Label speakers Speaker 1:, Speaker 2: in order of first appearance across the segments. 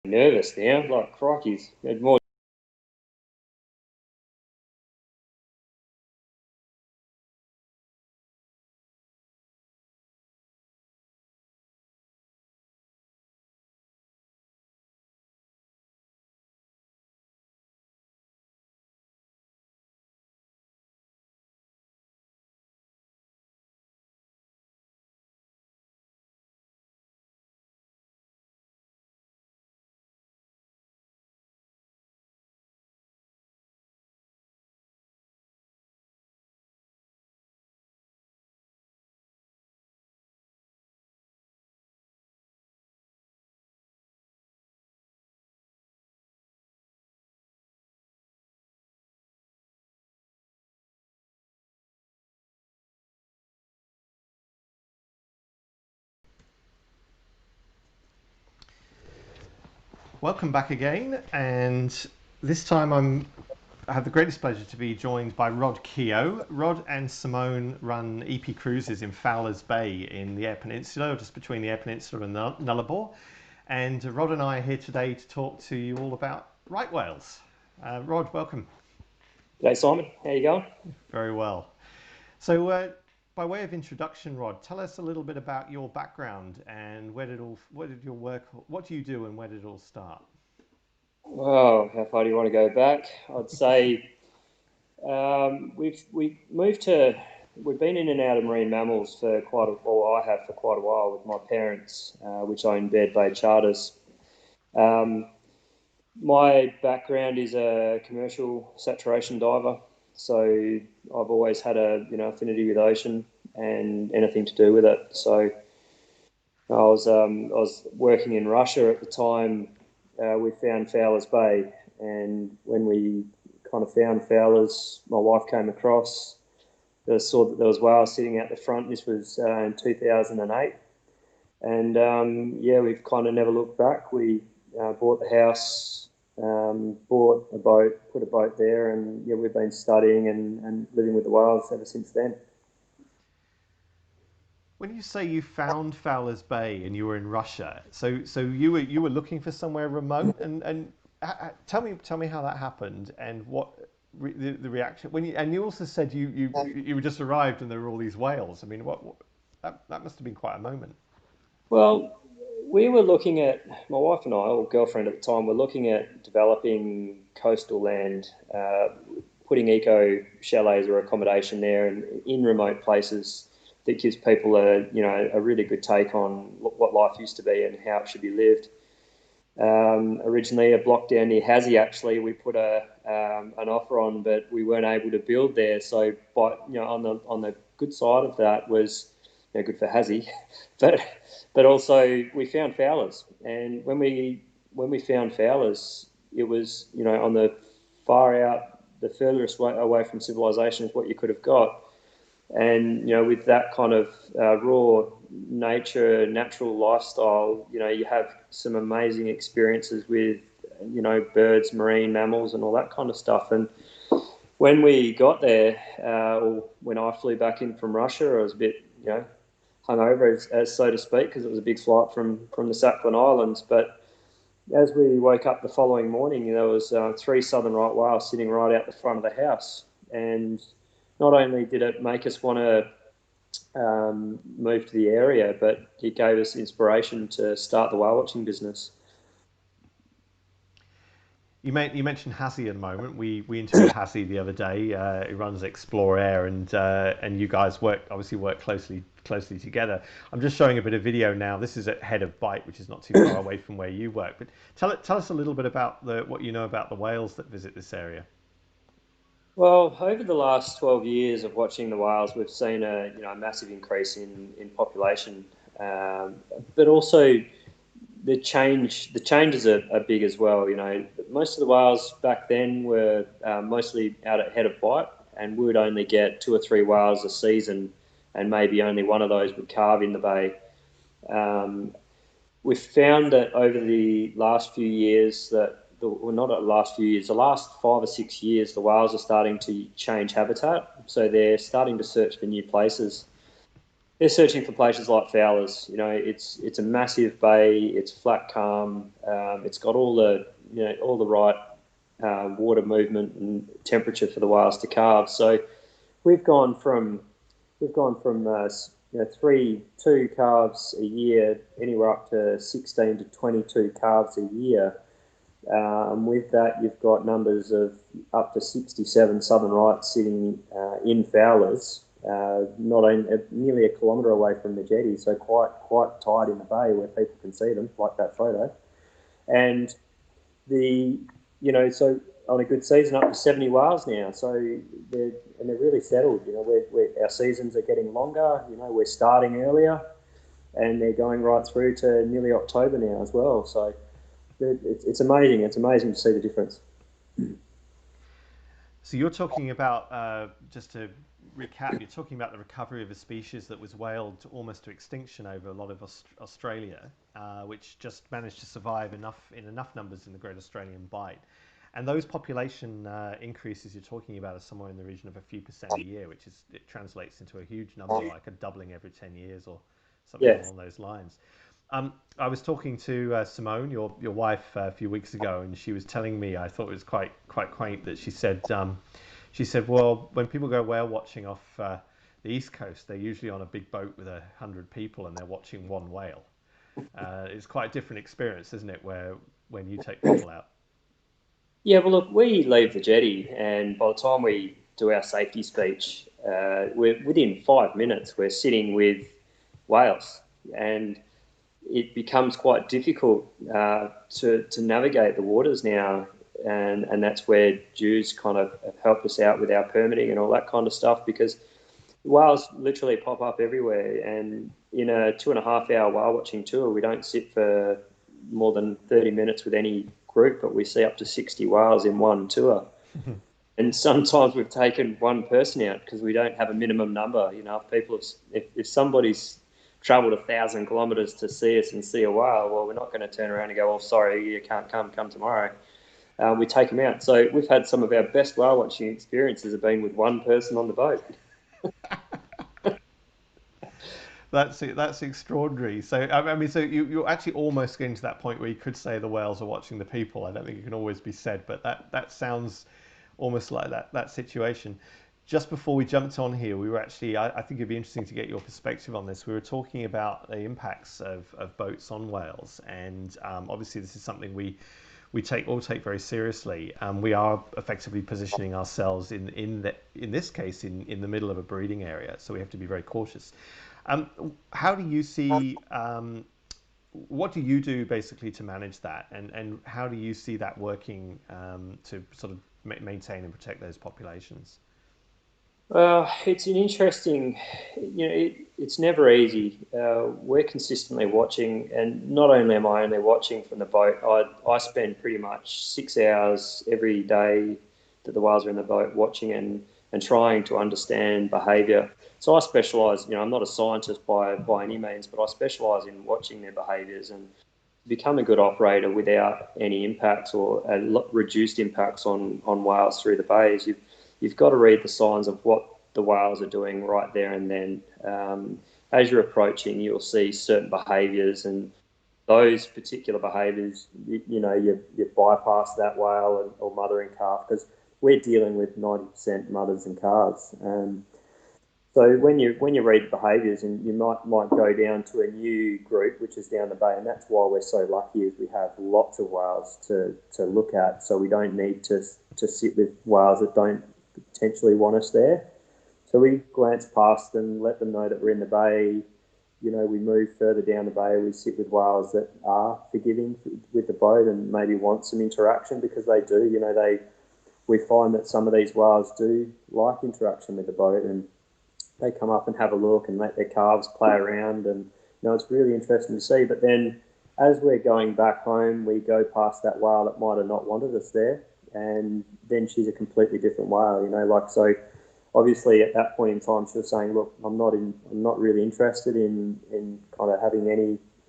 Speaker 1: nervous now, like crikeys. Had more.
Speaker 2: Welcome back again, and this time I have the greatest pleasure to be joined by Rod Keogh. Rod and Simone run EP Cruises in Fowler's Bay in the Eyre Peninsula, just between the Eyre Peninsula and Nullabor. And Rod and I are here today to talk to you all about right whales. Rod, welcome.
Speaker 1: G'day, Simon. How you going?
Speaker 2: Very well. So, by way of introduction, Rod, tell us a little bit about your background and what did your work, what do you do, and where did it all start?
Speaker 1: Oh, how far do you want to go back? I'd say we moved to. We've been in and out of marine mammals for quite a while. I have for quite a while with my parents, which own Bed Bay charters. Um, my background is a commercial saturation diver, so I've always had a affinity with ocean and anything to do with it. So I was working in Russia at the time. We found Fowler's Bay, and when we kind of found Fowler's, my wife came across. Saw that there was whales sitting out the front. This was in 2008, and yeah, we've kind of never looked back. We bought the house, bought a boat, put a boat there, and yeah, we've been studying and living with the whales ever since then.
Speaker 2: When you say you found Fowler's Bay and you were in Russia, so you were looking for somewhere remote, and tell me how that happened and what the reaction when you also said you were just arrived and there were all these whales. I mean, what that must have been quite a moment.
Speaker 1: Well, we were looking at, my wife and I, or girlfriend at the time, were looking at developing coastal land, putting eco chalets or accommodation there and in remote places that gives people a really good take on what life used to be and how it should be lived. Originally, a block down near Hazzy, actually, we put an offer on, but we weren't able to build there. So, on the good side of that was, good for Hazzy, but also we found Fowlers, and when we found Fowlers, it was on the far out, the furthest away from civilization is what you could have got. And with that kind of raw nature, natural lifestyle, you have some amazing experiences with birds, marine mammals, and all that kind of stuff. And when we got there, or when I flew back in from Russia, I was a bit hungover, as so to speak, because it was a big flight from the Sakhalin Islands. But as we woke up the following morning, there was three southern right whales sitting right out the front of the house. And not only did it make us want to move to the area, but it gave us inspiration to start the whale watching business.
Speaker 2: You mentioned Hassie at the moment. We interviewed Hassie the other day. He runs Explore Air, and you guys obviously work closely together. I'm just showing a bit of video now. This is at Head of Bight, which is not too far away from where you work. But tell us a little bit about what you know about the whales that visit this area.
Speaker 1: Well, over the last 12 years of watching the whales, we've seen a massive increase in population, um, but also the changes are big as well. Most of the whales back then were mostly out at Head of Bight, and we would only get two or three whales a season, and maybe only one of those would calve in the bay. Um, we've found that over the last few years well, not the last few years, the last 5 or 6 years, the whales are starting to change habitat. So they're starting to search for new places. They're searching for places like Fowler's. It's a massive bay. It's flat, calm. It's got all the right water movement and temperature for the whales to calve. So we've gone from two calves a year, anywhere up to 16 to 22 calves a year. With that, you've got numbers of up to 67 southern rights sitting in Fowlers, not only nearly a kilometre away from the jetty, so quite tight in the bay where people can see them, like that photo. And so on a good season, up to 70 whales now. So they're really settled. Our seasons are getting longer. We're starting earlier, and they're going right through to nearly October now as well. So it's amazing. It's amazing to see the difference.
Speaker 2: So you're talking about, just to recap, you're talking about the recovery of a species that was whaled almost to extinction over a lot of Australia, which just managed to survive in enough numbers in the Great Australian Bight. And those population increases you're talking about are somewhere in the region of a few percent a year, it translates into a huge number, like a doubling every 10 years or something
Speaker 1: Yeah.
Speaker 2: along those lines. I was talking to Simone, your wife, a few weeks ago, and she was telling me, I thought it was quite quaint, that she said, well, when people go whale watching off the east coast, they're usually on a big boat with 100 people, and they're watching one whale. It's quite a different experience, isn't it, when you take people out?
Speaker 1: Yeah, well, look, we leave the jetty, and by the time we do our safety speech, we're within 5 minutes. We're sitting with whales, and it becomes quite difficult to navigate the waters now, and that's where Jews kind of have helped us out with our permitting and all that kind of stuff, because whales literally pop up everywhere. And in a 2.5 hour whale watching tour, we don't sit for more than 30 minutes with any group, but we see up to 60 whales in one tour. And sometimes we've taken one person out because we don't have a minimum number. If somebody's travelled 1,000 kilometres to see us and see a whale, well, we're not going to turn around and go, "Oh, sorry, you can't come tomorrow." We take them out. So we've had some of our best whale watching experiences have been with one person on the boat.
Speaker 2: That's extraordinary. So I mean, so you're actually almost getting to that point where you could say the whales are watching the people. I don't think it can always be said, but that sounds almost like that situation. Just before we jumped on here, we were actually, I think it'd be interesting to get your perspective on this. We were talking about the impacts of boats on whales, and obviously this is something we take very seriously. We are effectively positioning ourselves in this case in the middle of a breeding area, so we have to be very cautious. How do you see? What do you do basically to manage that, and how do you see that working to sort of maintain and protect those populations?
Speaker 1: It's an interesting, it's never easy. We're consistently watching, and not only am I only watching from the boat, I spend pretty much 6 hours every day that the whales are in the boat watching and trying to understand behaviour. So I specialise, I'm not a scientist by any means, but I specialise in watching their behaviours and become a good operator without any impacts or reduced impacts on whales through the bays. You've got to read the signs of what the whales are doing right there and then. As you're approaching, you'll see certain behaviours, and those particular behaviours, you bypass that whale or mother and calf, because we're dealing with 90% mothers and calves. So when you read the behaviours, and you might go down to a new group which is down the bay, and that's why we're so lucky, is we have lots of whales to look at, so we don't need to sit with whales that don't potentially want us there. So we glance past them, let them know that we're in the bay. We move further down the bay. We sit with whales that are forgiving with the boat and maybe want some interaction, because they do. We find that some of these whales do like interaction with the boat, and they come up and have a look and let their calves play around, and it's really interesting to see. But then, as we're going back home, we go past that whale that might have not wanted us there, and then she's a completely different whale. So. Obviously, at that point in time, she was saying, "Look, I'm not really interested in kind of having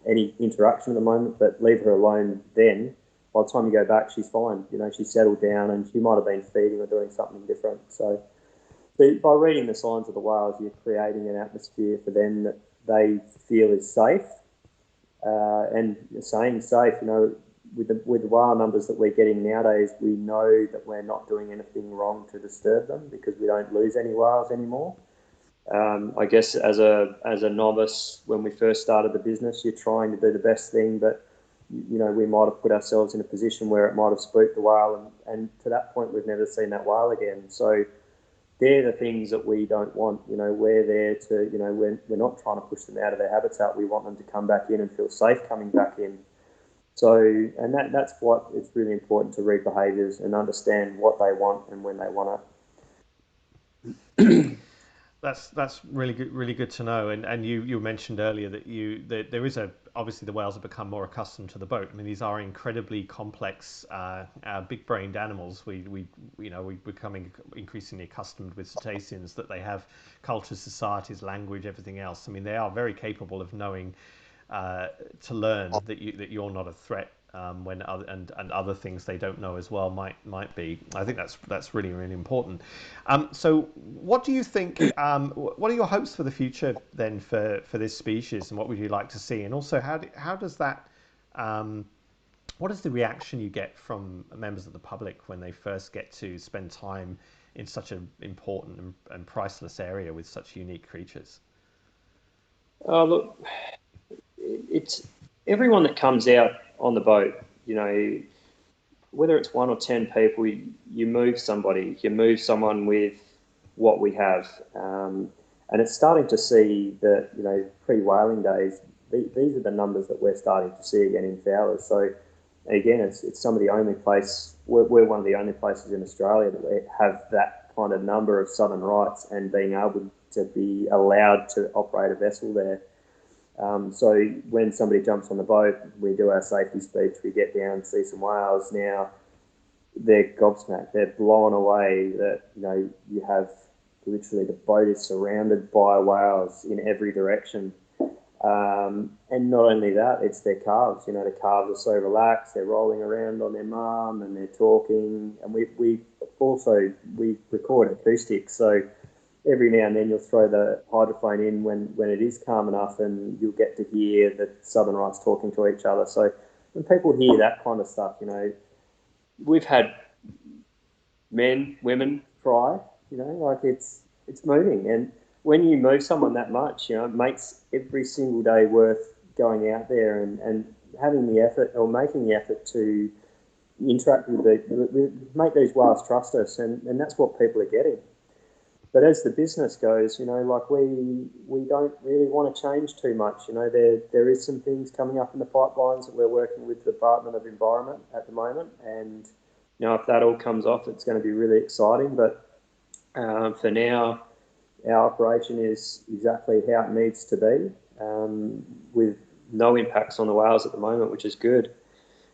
Speaker 1: any interaction at the moment, but leave her alone." Then, by the time you go back, she's fine. She's settled down, and she might have been feeding or doing something different. So by reading the signs of the whales, you're creating an atmosphere for them that they feel is safe. And saying safe, with the whale numbers that we're getting nowadays, we know that we're not doing anything wrong to disturb them because we don't lose any whales anymore. I guess as a novice, when we first started the business, you're trying to do the best thing, but we might have put ourselves in a position where it might have spooked the whale, and to that point, we've never seen that whale again. So they're the things that we don't want. We're there to, we're not trying to push them out of their habitat. We want them to come back in and feel safe coming back in. So, and that's what it's really important to read behaviours and understand what they want and when they want it.
Speaker 2: That's really good to know. And you mentioned earlier that there is obviously the whales have become more accustomed to the boat. I mean, these are incredibly complex, big-brained animals. We're becoming increasingly accustomed with cetaceans that they have cultures, societies, language, everything else. I mean, they are very capable of knowing to learn that you're not a threat. When other things they don't know as well might be. I think that's really important. So, what do you think? What are your hopes for the future then for this species, and what would you like to see? And also, how does that? What is the reaction you get from members of the public when they first get to spend time in such an important and priceless area with such unique creatures?
Speaker 1: Look, it's everyone that comes out on the boat, whether it's 1 or 10 people, you move somebody, you move someone with what we have. And it's starting to see that, pre-whaling days, these are the numbers that we're starting to see again in Fowler. So again, it's some of the only place, we're one of the only places in Australia that we have that kind of number of southern rights and being able to be allowed to operate a vessel there. So when somebody jumps on the boat, we do our safety speech, we get down, see some whales. Now they're gobsmacked, they're blown away that, you have literally the boat is surrounded by whales in every direction. And not only that, it's their calves. The calves are so relaxed, they're rolling around on their mum and they're talking. And we record acoustics, so every now and then you'll throw the hydrophone in when it is calm enough, and you'll get to hear the southern rights talking to each other. So when people hear that kind of stuff, we've had men, women cry, like it's moving. And when you move someone that much, it makes every single day worth going out there and having the effort or making the effort to interact make these whales trust us, and that's what people are getting. But as the business goes, we don't really want to change too much. There is some things coming up in the pipelines that we're working with the Department of Environment at the moment, and if that all comes off, it's going to be really exciting. But for now, our operation is exactly how it needs to be, with no impacts on the whales at the moment, which is good.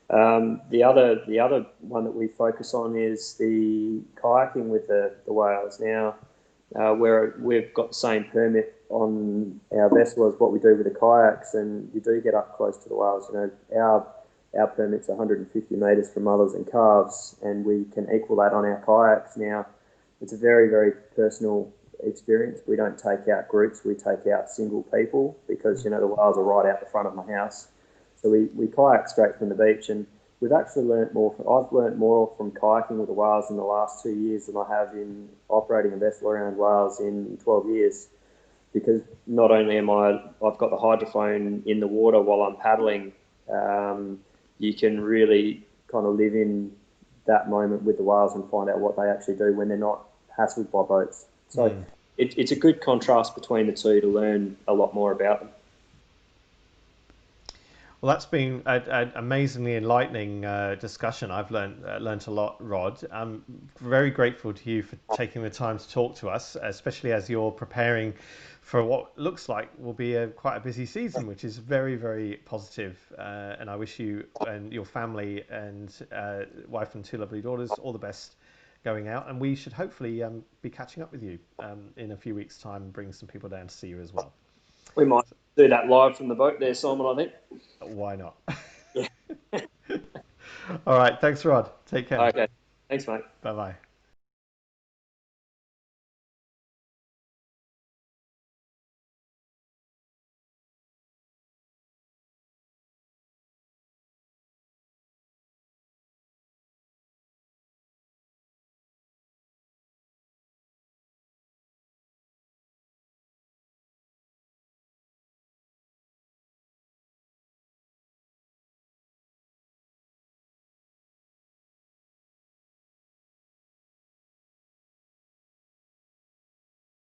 Speaker 1: The other one that we focus on is the kayaking with the whales. Now, where we've got the same permit on our vessel as what we do with the kayaks, and you do get up close to the whales. Our permit's 150 metres for mothers and calves, and we can equal that on our kayaks. Now, it's a very, very personal experience. We don't take out groups, we take out single people because, the whales are right out the front of my house. So we kayak straight from the beach, and we've actually learnt more. I've learnt more from kayaking with the whales in the last 2 years than I have in operating a vessel around whales in 12 years. Because not only I've got the hydrophone in the water while I'm paddling, you can really kind of live in that moment with the whales and find out what they actually do when they're not hassled by boats. So it's a good contrast between the two to learn a lot more about them.
Speaker 2: Well, that's been an amazingly enlightening discussion. I've learnt a lot, Rod. I'm very grateful to you for taking the time to talk to us, especially as you're preparing for what looks like will be quite a busy season, which is very, very positive. And I wish you and your family and wife and 2 lovely daughters all the best going out. And we should hopefully be catching up with you in a few weeks' time and bring some people down to see you as well.
Speaker 1: We might do that live from the boat there, Simon, I think.
Speaker 2: Why not?
Speaker 1: Yeah.
Speaker 2: All right. Thanks, Rod. Take care.
Speaker 1: Okay. Thanks, mate.
Speaker 2: Bye-bye.